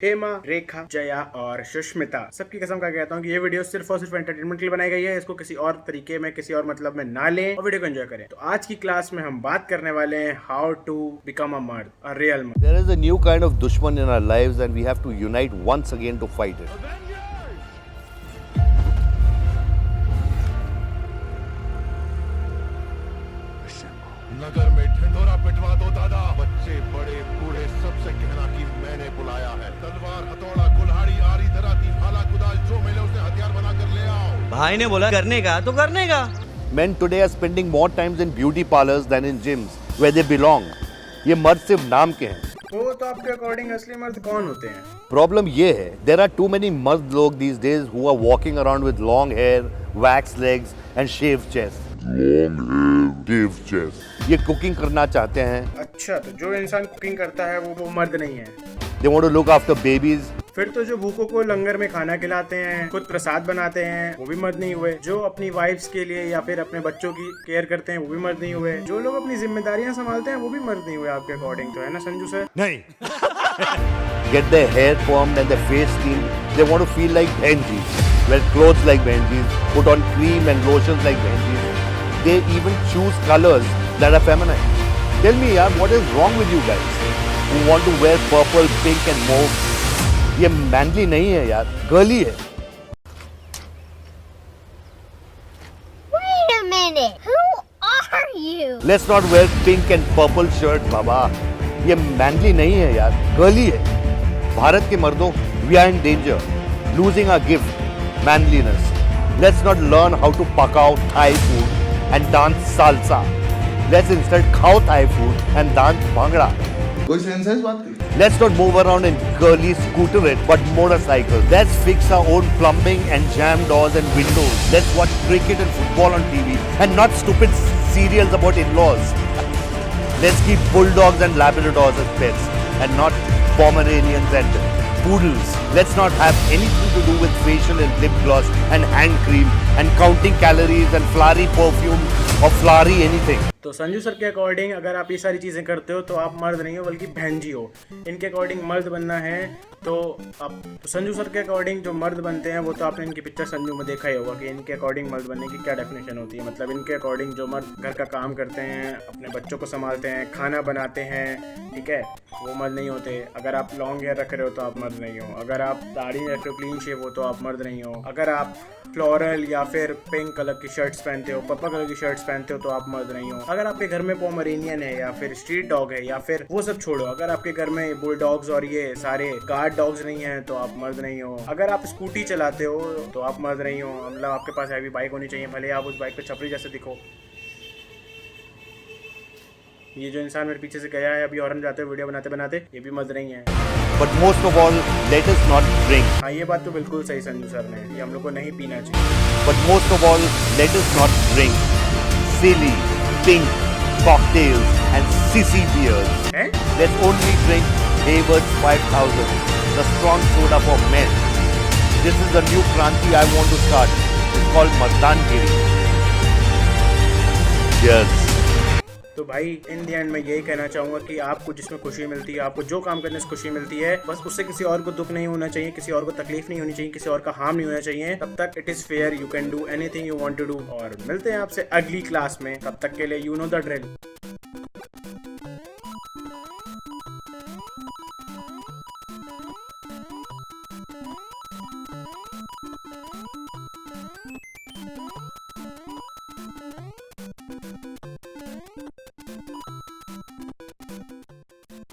हेमा, रेखा, जया और सुष्मिता, सबकी कसम का कहता हूँ कि ये वीडियो सिर्फ और सिर्फ एंटरटेनमेंट के लिए बनाई गई है। इसको किसी और तरीके में, किसी और मतलब में ना लें और वीडियो को एंजॉय करें। तो आज की क्लास में हम बात करने वाले हैं हाउ टू बिकम अ मर्द, अ रियल मर्द। There is a new kind of dushman in our lives and we have to unite once again to fight it. नगर में ढिंढोरा पिटवा दो दादा। बच्चे बड़े बूढ़े सबसे कहना कि मैंने बुलाया है। तलवार, हथौड़ा, कुल्हाड़ी, आरी, दराती, भाला, कुदाल जो मिले उसे हथियार बनाकर ले आओ। भाई ने बोला करने का तो करने का। Men today are spending more times in beauty parlors than in gyms where they belong. ये मर्द सिर्फ नाम के हैं। वो तो आपके अकॉर्डिंग असली मर्द कौन होते हैं? प्रॉब्लम ये है, there are too many मर्द लोग these days who are walking around with long hair, waxed legs and shaved chest. Long hair, shaved chest. ये कुकिंग करना चाहते हैं। अच्छा, तो जो इंसान कुकिंग करता है वो मर्द नहीं है। They want to look after babies. फिर तो जो भूखों को लंगर में खाना खिलाते हैं, खुद प्रसाद बनाते हैं, वो भी मर्द नहीं हुए। जो अपनी वाइफ्स के लिए या फिर अपने बच्चों की केयर करते हैं, वो भी मर्द नहीं हुए। जो लोग अपनी जिम्मेदारियां संभालते हैं, वो भी मर्द नहीं हुए आपके अकॉर्डिंग, तो है ना संजू सर? नहीं। Get their hair permed and their face steamed. They want to feel like Benjis. Wear clothes like Benjis. Put on cream and lotions like Benjis. They even choose colors that are feminine. Tell me, yaar, what is wrong with you guys who want to wear purple, pink and mauve? ये manly नहीं है यार, girly है। Wait a minute. Who are you? Let's not wear pink and purple shirt, बाबा। ये manly नहीं है यार, girly है। भारत के मर्दों, we are in danger, losing our gift, manliness. Let's not learn how to pakao Thai food and dance salsa. Let's instead खाओ Thai food and dance bhangra. कोई sense है इस बात की? Let's not move around in girly scooterette, but motorcycles. Let's fix our own plumbing and jam doors and windows. Let's watch cricket and football on TV and not stupid serials about in-laws. Let's keep bulldogs and labradors as pets and not Pomeranians and poodles. Let's not have anything to do with facial and lip gloss and hand cream and counting calories and flowery perfume or flowery anything. तो Sanju sir के according अगर आप ये सारी चीजें करते हो तो आप मर्द नहीं हो बल्कि बहनजी हो। इनके अकॉर्डिंग मर्द बनना है तो आप, तो संजू सर के अकॉर्डिंग जो मर्द बनते हैं वो तो आपने इनकी पिक्चर संजू में देखा ही होगा कि इनके अकॉर्डिंग मर्द बनने की क्या डेफिनेशन होती है। मतलब इनके अकॉर्डिंग जो मर्द घर का काम करते हैं, अपने बच्चों को संभालते हैं, खाना बनाते हैं, ठीक है, वो मर्द नहीं होते। अगर आप लॉन्ग हेयर रख रहे हो तो आप मर्द नहीं हो। अगर आप दाढ़ी रख रहे हो, क्लीन शेव हो, तो आप मर्द नहीं हो। अगर आप फ्लोरल या फिर पिंक कलर की शर्ट्स पहनते हो, पर्पल कलर की शर्ट्स पहनते हो, तो आप मर्द नहीं हो। अगर आपके घर में पोमरेनियन है या फिर स्ट्रीट डॉग है या फिर वो सब छोड़ो, अगर आपके घर में बुल डॉग्स और ये सारे गार्ड डॉग्स नहीं है तो आप मर्द नहीं हो। अगर आप स्कूटी चलाते हो तो आप मर्द नहीं हो। मतलब आपके पास हैवी बाइक होनी चाहिए, भले आप उस बाइक पे छपरी जैसे दिखो। ये जो इंसान मेरे पीछे से गया है अभी हॉर्न जाते हुए वीडियो बनाते बनाते, ये भी मर्द नहीं है। But most of all, let us not drink. हाँ, ये बात तो बिल्कुल सही संजू सर ने, ये हम लोग को नहीं पीना चाहिए। But most of all, let us not drink silly, pink cocktails and sissy beers. हैं? Let's only drink Hayward's 5000, the strong soda for men. This is the new Kranti I want to start. It's called Mardangiri. Cheers. तो भाई in the end मैं यही कहना चाहूँगा कि आपको जिसमें खुशी मिलती है, आपको जो काम करने से खुशी मिलती है, बस उससे किसी और को दुख नहीं होना चाहिए, किसी और को तकलीफ नहीं होनी चाहिए, किसी और का हार्म नहीं होना चाहिए। तब तक it is fair, you can do anything you want to do. और मिलते हैं आपसे अगली क्लास में, तब तक के लिए यू नो द ड्रिल।